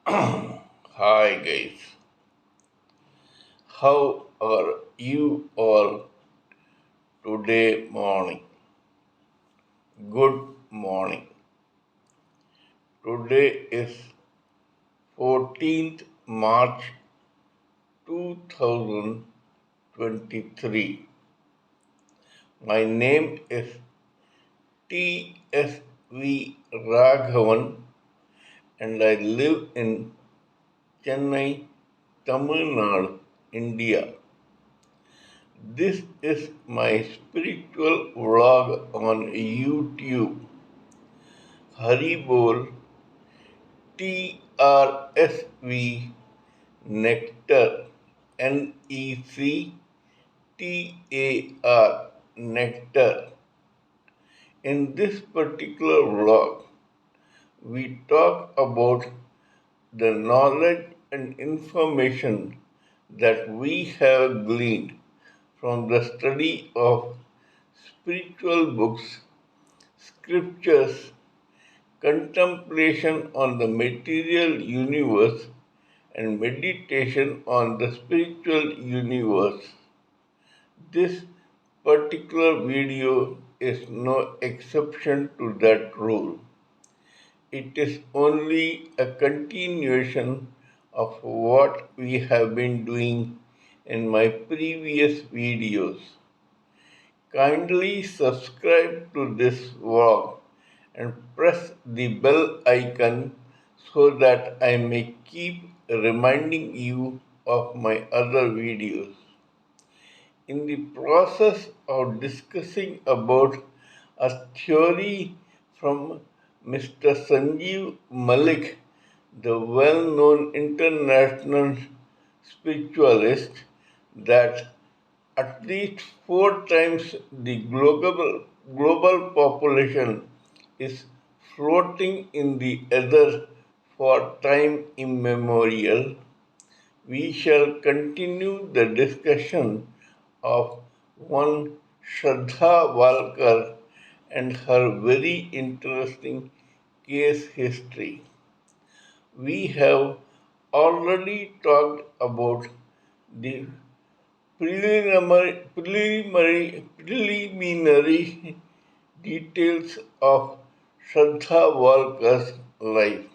Hi guys, how are you all today morning? Good morning. Today is 14th March 2023. My name is TSV Raghavan and I live in Chennai, Tamil Nadu, India. This is my spiritual vlog on YouTube. Haribol TRSV nectar NECTAR nectar. In this particular vlog, we talk about the knowledge and information that we have gleaned from the study of spiritual books, scriptures, contemplation on the material universe, and meditation on the spiritual universe. This particular video is no exception to that rule. It is only a continuation of what we have been doing in my previous videos. Kindly subscribe to this vlog and press the bell icon so that I may keep reminding you of my other videos. In the process of discussing about a theory from Mr. Sanjeev Malik, the well-known international spiritualist, that at least four times the global population is floating in the ether for time immemorial, we shall continue the discussion of one Shraddha Walkar and her very interesting case history. We have already talked about the preliminary details of Shraddha Walkar's life.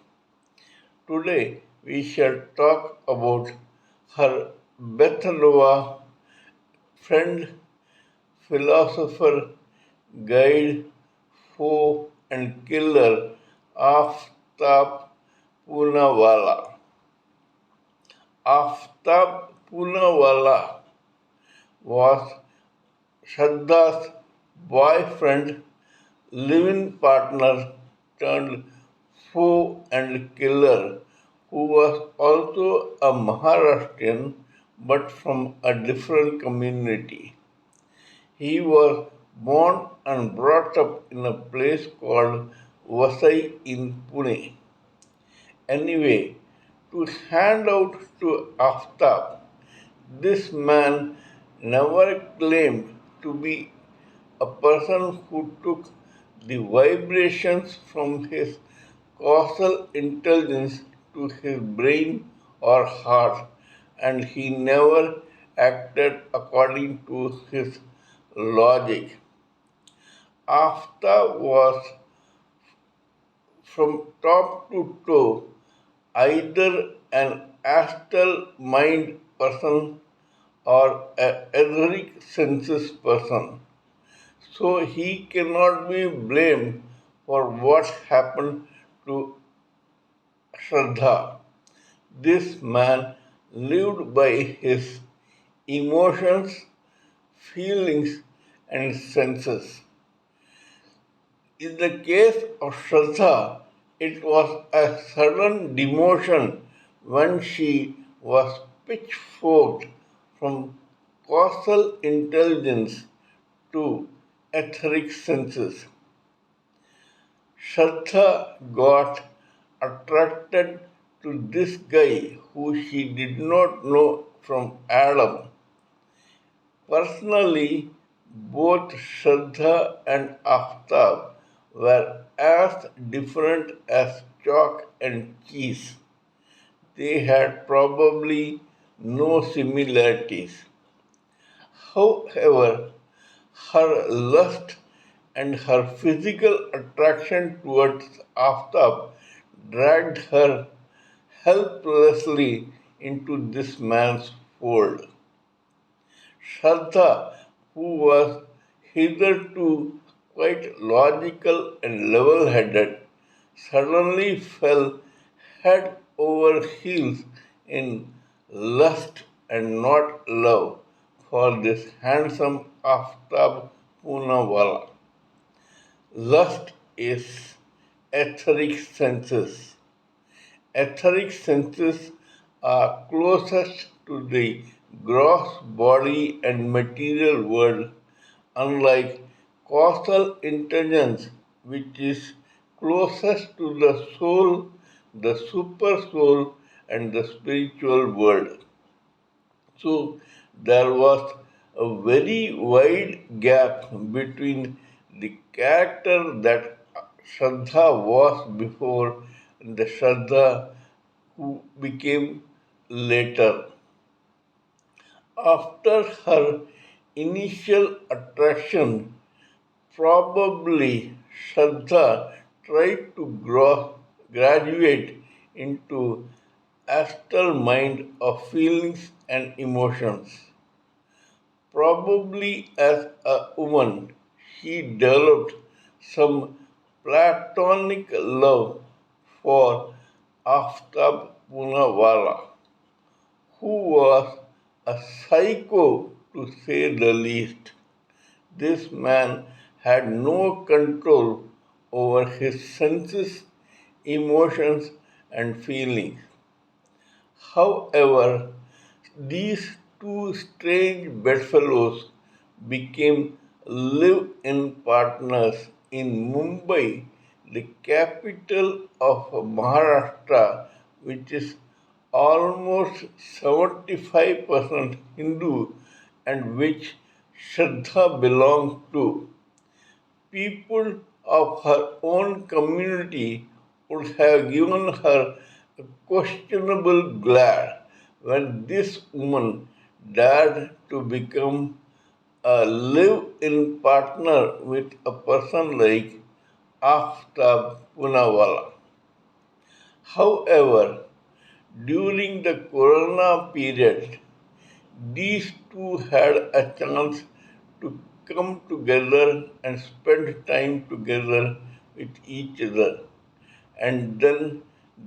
Today we shall talk about her Bethanova friend, philosopher, guide, foe, and killer Aftab Poonawalla. Aftab Poonawalla was Shraddha's boyfriend, living partner turned foe and killer, who was also a Maharashtrian but from a different community. He was born and brought up in a place called Vasai in Pune. Anyway, to hand out to Aftab, this man never claimed to be a person who took the vibrations from his causal intelligence to his brain or heart, and he never acted according to his logic. After was from top to toe either an astral mind person or an etheric senses person. So he cannot be blamed for what happened to Shraddha. This man lived by his emotions, feelings, and senses. In the case of Shraddha, it was a sudden demotion when she was pitchforked from causal intelligence to etheric senses. Shraddha got attracted to this guy who she did not know from Adam. Personally, both Shraddha and Aftab were as different as chalk and cheese. they had probably no similarities. However, her lust and her physical attraction towards Aftab dragged her helplessly into this man's fold. Shraddha, who was hitherto quite logical and level headed, suddenly fell head over heels in lust and not love for this handsome Aftab Poonawala. Lust is etheric senses. Etheric senses are closest to the gross body and material world, unlike causal intelligence, which is closest to the soul, the super soul, and the spiritual world. So there was a very wide gap between the character that Shraddha was before and the Shraddha who became later. After her initial attraction, probably Shraddha tried to graduate into astral mind of feelings and emotions. Probably as a woman, she developed some platonic love for Aftab Poonawala, who was a psycho to say the least. This man had no control over his senses, emotions, and feelings. However, these two strange bedfellows became live in partners in Mumbai, the capital of Maharashtra, which is almost 75% Hindu and which Shraddha belonged to. People of her own community would have given her a questionable glare when this woman dared to become a live-in partner with a person like Aftab Poonawala. However, during the Corona period, these two had a chance to come together and spend time together with each other. And then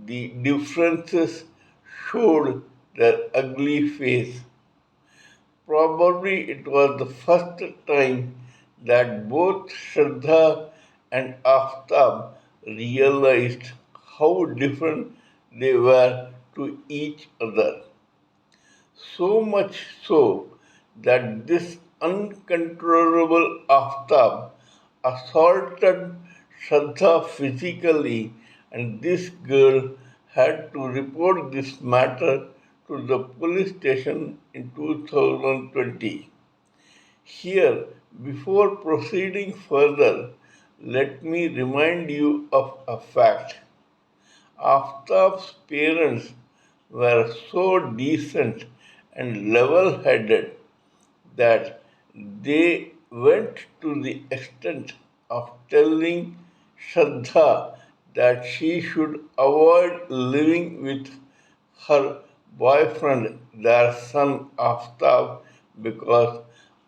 the differences showed their ugly face. Probably it was the first time that both Shraddha and Aftab realized how different they were to each other. So much so that this uncontrollable Aftab assaulted Shraddha physically, and this girl had to report this matter to the police station in 2020. Here, before proceeding further, let me remind you of a fact. Aftab's parents were so decent and level headed that they went to the extent of telling Shraddha that she should avoid living with her boyfriend, their son Aftab, because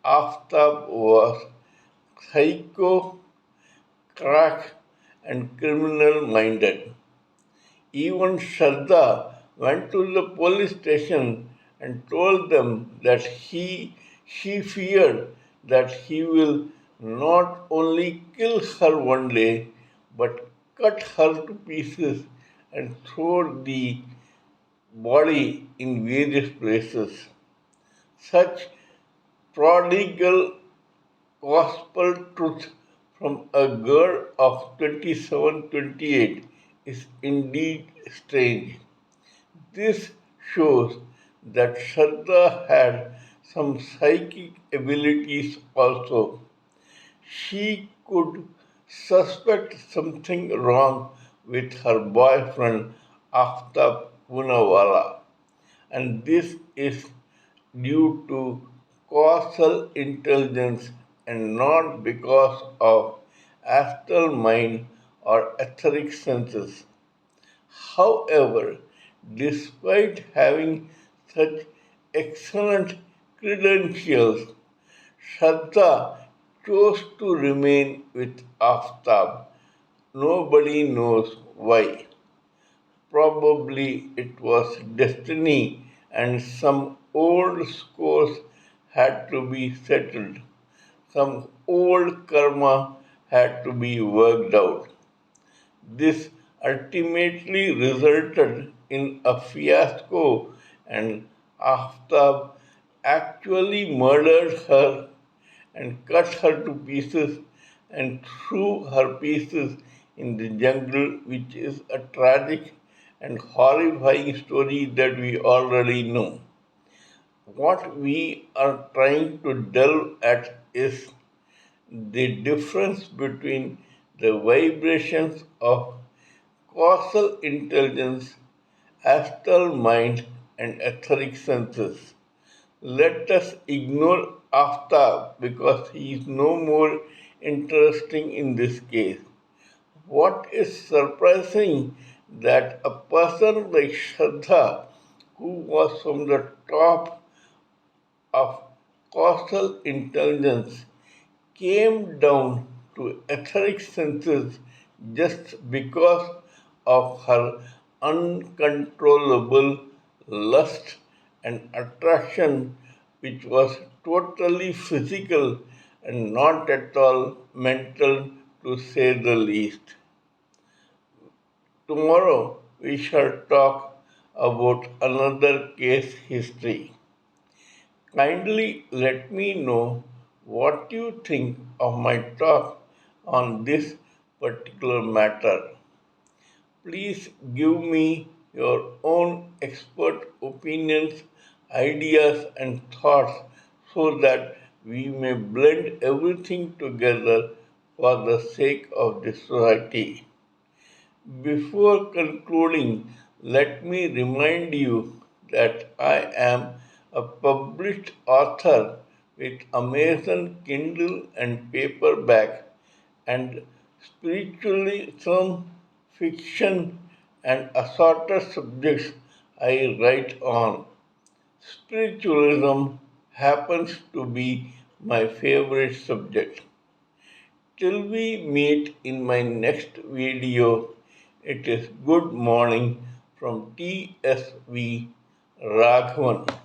Aftab was psycho, crack, and criminal minded. Even Shraddha went to the police station and told them that she feared that he will not only kill her one day, but cut her to pieces and throw the body in various places. Such prodigal gospel truth from a girl of 27, 28 is indeed strange. This shows that Shraddha had some psychic abilities also. She could suspect something wrong with her boyfriend Aftab Poonawalla, and this is due to causal intelligence and not because of astral mind or etheric senses. However, despite having such excellent credentials, Shraddha chose to remain with Aftab. Nobody knows why. Probably it was destiny and some old scores had to be settled. Some old karma had to be worked out. This ultimately resulted in a fiasco, and Aftab actually murdered her and cut her to pieces and threw her pieces in the jungle, which is a tragic and horrifying story that we already know. What we are trying to delve at is the difference between the vibrations of causal intelligence, astral mind, and etheric senses. Let us ignore Aftab because he is no more interesting in this case. What is surprising that a person like Shraddha, who was from the top of causal intelligence, came down to etheric senses just because of her uncontrollable lust and attraction, which was totally physical and not at all mental, to say the least. Tomorrow we shall talk about another case history. Kindly let me know what you think of my talk on this particular matter. Please give me your own expert opinions, ideas, and thoughts so that we may blend everything together for the sake of the society. Before concluding, let me remind you that I am a published author with Amazon Kindle and paperback and spiritualism, fiction, and assorted subjects I write on. Spiritualism happens to be my favorite subject. Till we meet in my next video, it is good morning from TSV Raghavan.